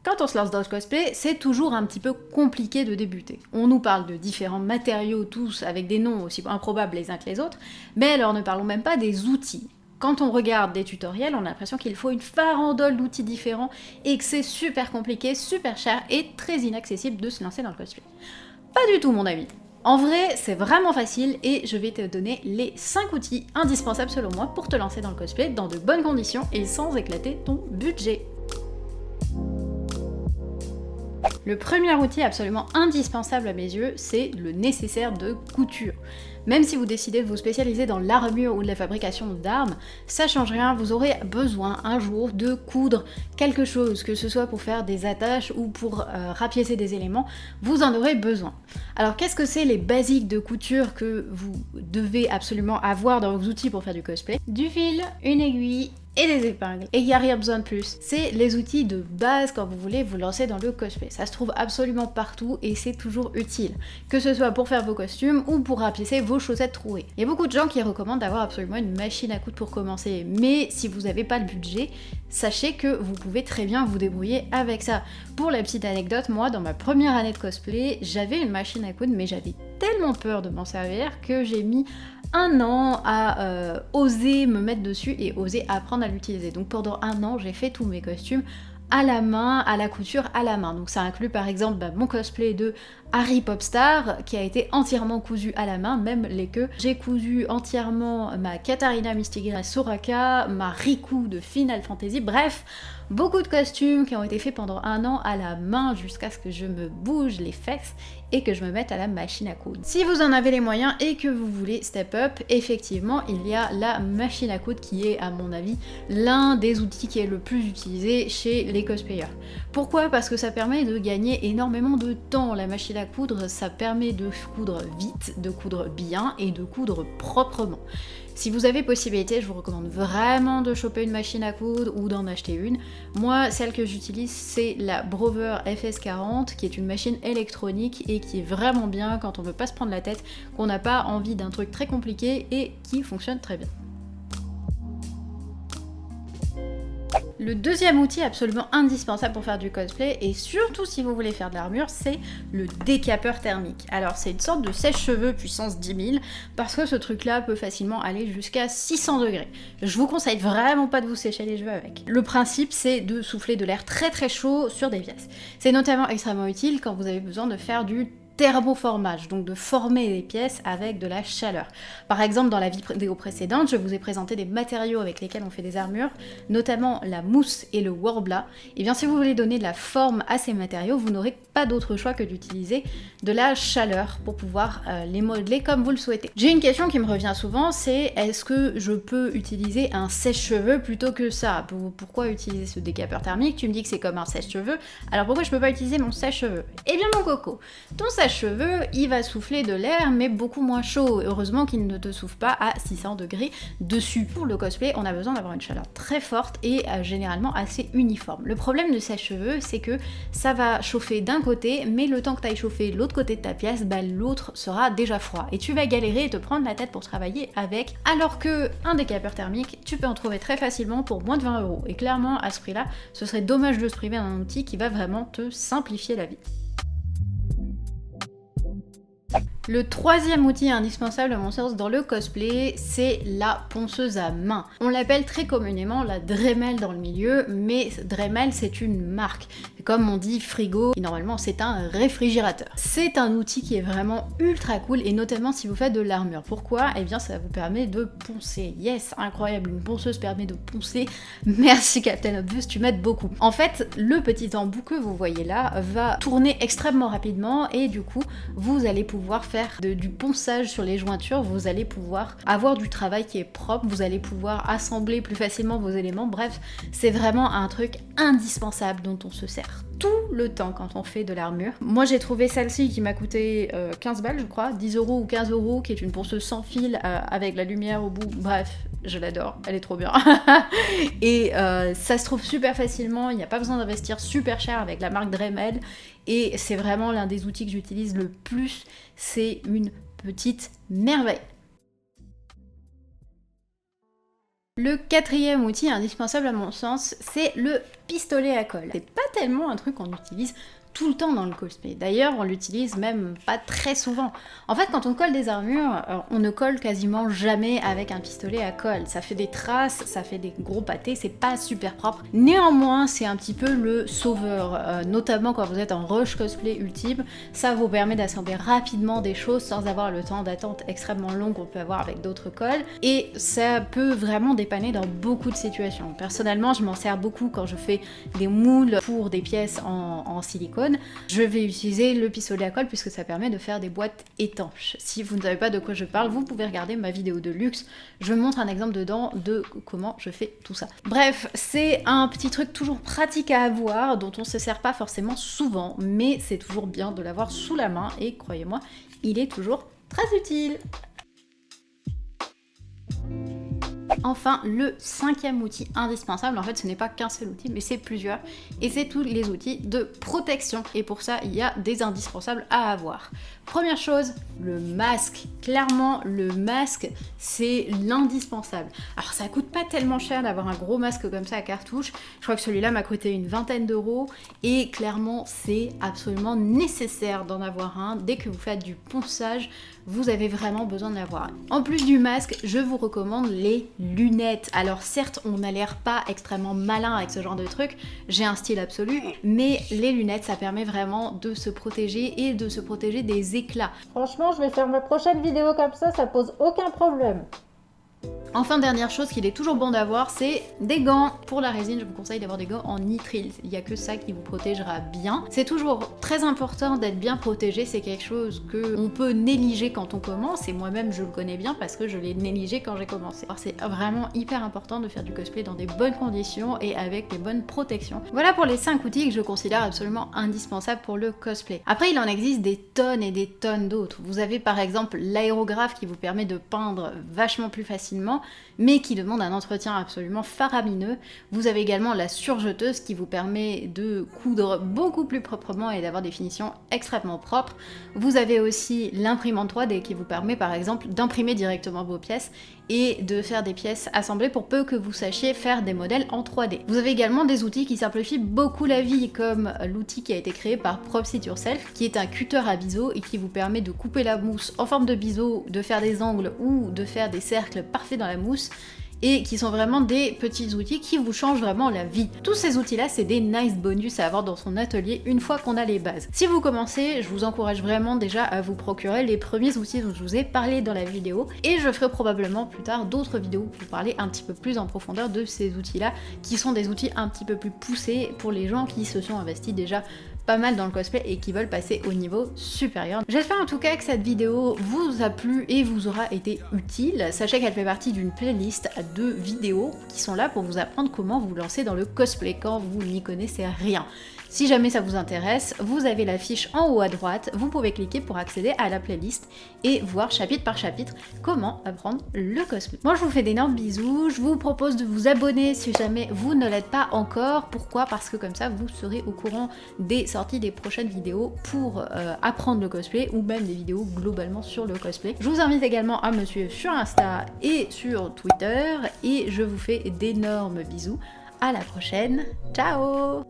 Quand on se lance dans le cosplay, c'est toujours un petit peu compliqué de débuter. On nous parle de différents matériaux, tous avec des noms aussi improbables les uns que les autres, mais alors ne parlons même pas des outils. Quand on regarde des tutoriels, on a l'impression qu'il faut une farandole d'outils différents et que c'est super compliqué, super cher et très inaccessible de se lancer dans le cosplay. Pas du tout mon ami. En vrai, c'est vraiment facile et je vais te donner les 5 outils indispensables selon moi pour te lancer dans le cosplay dans de bonnes conditions et sans éclater ton budget. Le premier outil absolument indispensable à mes yeux, c'est le nécessaire de couture. Même si vous décidez de vous spécialiser dans l'armure ou de la fabrication d'armes, ça change rien, vous aurez besoin un jour de coudre quelque chose, que ce soit pour faire des attaches ou pour rapiécer des éléments, vous en aurez besoin. Alors qu'est-ce que c'est les basiques de couture que vous devez absolument avoir dans vos outils pour faire du cosplay? Du fil, une aiguille, et des épingles. Et il n'y a rien besoin de plus. C'est les outils de base quand vous voulez vous lancer dans le cosplay. Ça se trouve absolument partout et c'est toujours utile. Que ce soit pour faire vos costumes ou pour rapiécer vos chaussettes trouées. Il y a beaucoup de gens qui recommandent d'avoir absolument une machine à coudre pour commencer. Mais si vous n'avez pas le budget, sachez que vous pouvez très bien vous débrouiller avec ça. Pour la petite anecdote, moi dans ma première année de cosplay, j'avais une machine à coudre mais j'avais tellement peur de m'en servir que j'ai mis un an à oser me mettre dessus et oser apprendre à l'utiliser. Donc pendant un an, j'ai fait tous mes costumes à la main, à la couture à la main. Donc ça inclut par exemple mon cosplay de Harry Popstar qui a été entièrement cousu à la main, même les queues. J'ai cousu entièrement ma Katarina Mystigra Soraka, ma Riku de Final Fantasy, bref, beaucoup de costumes qui ont été faits pendant un an à la main jusqu'à ce que je me bouge les fesses et que je me mette à la machine à coudre. Si vous en avez les moyens et que vous voulez step up, effectivement, il y a la machine à coudre qui est, à mon avis, l'un des outils qui est le plus utilisé chez les cosplayers. Pourquoi? Parce que ça permet de gagner énormément de temps. La machine à coudre, ça permet de coudre vite, de coudre bien et de coudre proprement. Si vous avez possibilité, je vous recommande vraiment de choper une machine à coudre ou d'en acheter une. Moi, celle que j'utilise, c'est la Brover FS40, qui est une machine électronique et qui est vraiment bien quand on veut pas se prendre la tête, qu'on n'a pas envie d'un truc très compliqué et qui fonctionne très bien. Le deuxième outil absolument indispensable pour faire du cosplay, et surtout si vous voulez faire de l'armure, c'est le décapeur thermique. Alors c'est une sorte de sèche-cheveux puissance 10 000, parce que ce truc-là peut facilement aller jusqu'à 600 degrés. Je vous conseille vraiment pas de vous sécher les cheveux avec. Le principe, c'est de souffler de l'air très très chaud sur des pièces. C'est notamment extrêmement utile quand vous avez besoin de faire du thermoformage, donc de former les pièces avec de la chaleur. Par exemple, dans la vidéo précédente, je vous ai présenté des matériaux avec lesquels on fait des armures, notamment la mousse et le Worbla. Et bien si vous voulez donner de la forme à ces matériaux, vous n'aurez pas d'autre choix que d'utiliser de la chaleur pour pouvoir les modeler comme vous le souhaitez. J'ai une question qui me revient souvent, c'est est-ce que je peux utiliser un sèche-cheveux plutôt que ça? Pourquoi utiliser ce décapeur thermique? Tu me dis que c'est comme un sèche-cheveux, alors pourquoi je peux pas utiliser mon sèche-cheveux? Eh bien mon coco, ton sèche-cheveux, il va souffler de l'air, mais beaucoup moins chaud. Heureusement qu'il ne te souffle pas à 600 degrés dessus. Pour le cosplay, on a besoin d'avoir une chaleur très forte et généralement assez uniforme. Le problème de sèche-cheveux, c'est que ça va chauffer d'un côté, mais le temps que tu ailles chauffer l'autre côté de ta pièce, l'autre sera déjà froid. Et tu vas galérer et te prendre la tête pour travailler avec, alors que un décapeur thermique, tu peux en trouver très facilement pour moins de 20 €. Et clairement, à ce prix-là, ce serait dommage de se priver d'un outil qui va vraiment te simplifier la vie. Le troisième outil indispensable à mon sens dans le cosplay, c'est la ponceuse à main. On l'appelle très communément la Dremel dans le milieu, mais Dremel c'est une marque. Comme on dit frigo, et normalement c'est un réfrigérateur. C'est un outil qui est vraiment ultra cool, et notamment si vous faites de l'armure. Pourquoi? Eh bien ça vous permet de poncer. Yes, incroyable, une ponceuse permet de poncer. Merci Captain Obvious, tu m'aides beaucoup. En fait, le petit embout que vous voyez là va tourner extrêmement rapidement, et du coup, vous allez pouvoir faire du ponçage sur les jointures, vous allez pouvoir avoir du travail qui est propre, vous allez pouvoir assembler plus facilement vos éléments, bref, c'est vraiment un truc indispensable dont on se sert tout le temps quand on fait de l'armure. Moi j'ai trouvé celle-ci qui m'a coûté 15 balles je crois, 10 € ou 15 €, qui est une ponceuse sans fil avec la lumière au bout, bref, je l'adore, elle est trop bien. Et ça se trouve super facilement, il n'y a pas besoin d'investir super cher avec la marque Dremel, et c'est vraiment l'un des outils que j'utilise le plus, c'est une petite merveille. Le quatrième outil indispensable à mon sens, c'est le pistolet à colle. C'est pas tellement un truc qu'on utilise tout le temps dans le cosplay. D'ailleurs, on l'utilise même pas très souvent. En fait, quand on colle des armures, on ne colle quasiment jamais avec un pistolet à colle. Ça fait des traces, ça fait des gros pâtés, c'est pas super propre. Néanmoins, c'est un petit peu le sauveur, notamment quand vous êtes en rush cosplay ultime. Ça vous permet d'assembler rapidement des choses sans avoir le temps d'attente extrêmement long qu'on peut avoir avec d'autres colles. Et ça peut vraiment dépanner dans beaucoup de situations. Personnellement, je m'en sers beaucoup quand je fais des moules pour des pièces en silicone. Je vais utiliser le pistolet à colle puisque ça permet de faire des boîtes étanches. Si vous ne savez pas de quoi je parle, vous pouvez regarder ma vidéo de luxe. Je montre un exemple dedans de comment je fais tout ça. Bref, c'est un petit truc toujours pratique à avoir, dont on ne se sert pas forcément souvent, mais c'est toujours bien de l'avoir sous la main et croyez-moi, il est toujours très utile. Enfin, le cinquième outil indispensable, en fait ce n'est pas qu'un seul outil, mais c'est plusieurs, et c'est tous les outils de protection. Et pour ça, il y a des indispensables à avoir. Première chose, le masque. Clairement, le masque, c'est l'indispensable. Alors ça coûte pas tellement cher d'avoir un gros masque comme ça à cartouche. Je crois que celui-là m'a coûté une vingtaine d'euros, et clairement, c'est absolument nécessaire d'en avoir un. Dès que vous faites du ponçage, vous avez vraiment besoin de l'avoir. En plus du masque, je vous recommande les lunettes. Alors certes, on n'a l'air pas extrêmement malin avec ce genre de truc, j'ai un style absolu, mais les lunettes, ça permet vraiment de se protéger et de se protéger des éclats. Franchement, je vais faire ma prochaine vidéo comme ça pose aucun problème. Enfin, dernière chose qu'il est toujours bon d'avoir, c'est des gants. Pour la résine, je vous conseille d'avoir des gants en nitrile. Il n'y a que ça qui vous protégera bien. C'est toujours très important d'être bien protégé. C'est quelque chose qu'on peut négliger quand on commence. Et moi-même, je le connais bien parce que je l'ai négligé quand j'ai commencé. Alors, c'est vraiment hyper important de faire du cosplay dans des bonnes conditions et avec des bonnes protections. Voilà pour les 5 outils que je considère absolument indispensables pour le cosplay. Après, il en existe des tonnes et des tonnes d'autres. Vous avez par exemple l'aérographe qui vous permet de peindre vachement plus facilement, mais qui demande un entretien absolument faramineux. Vous avez également la surjeteuse qui vous permet de coudre beaucoup plus proprement et d'avoir des finitions extrêmement propres. Vous avez aussi l'imprimante 3D qui vous permet par exemple d'imprimer directement vos pièces et de faire des pièces assemblées pour peu que vous sachiez faire des modèles en 3D. Vous avez également des outils qui simplifient beaucoup la vie, comme l'outil qui a été créé par Props It Yourself, qui est un cutter à biseau et qui vous permet de couper la mousse en forme de biseau, de faire des angles ou de faire des cercles parfaits dans la mousse, et qui sont vraiment des petits outils qui vous changent vraiment la vie. Tous ces outils-là, c'est des nice bonus à avoir dans son atelier une fois qu'on a les bases. Si vous commencez, je vous encourage vraiment déjà à vous procurer les premiers outils dont je vous ai parlé dans la vidéo, et je ferai probablement plus tard d'autres vidéos pour vous parler un petit peu plus en profondeur de ces outils-là, qui sont des outils un petit peu plus poussés pour les gens qui se sont investis déjà pas mal dans le cosplay et qui veulent passer au niveau supérieur. J'espère en tout cas que cette vidéo vous a plu et vous aura été utile. Sachez qu'elle fait partie d'une playlist de vidéos qui sont là pour vous apprendre comment vous lancer dans le cosplay quand vous n'y connaissez rien. Si jamais ça vous intéresse, vous avez la fiche en haut à droite, vous pouvez cliquer pour accéder à la playlist et voir chapitre par chapitre comment apprendre le cosplay. Moi je vous fais d'énormes bisous, je vous propose de vous abonner si jamais vous ne l'êtes pas encore. Pourquoi? Parce que comme ça vous serez au courant des sorties des prochaines vidéos pour apprendre le cosplay ou même des vidéos globalement sur le cosplay. Je vous invite également à me suivre sur Insta et sur Twitter et je vous fais d'énormes bisous. À la prochaine, ciao!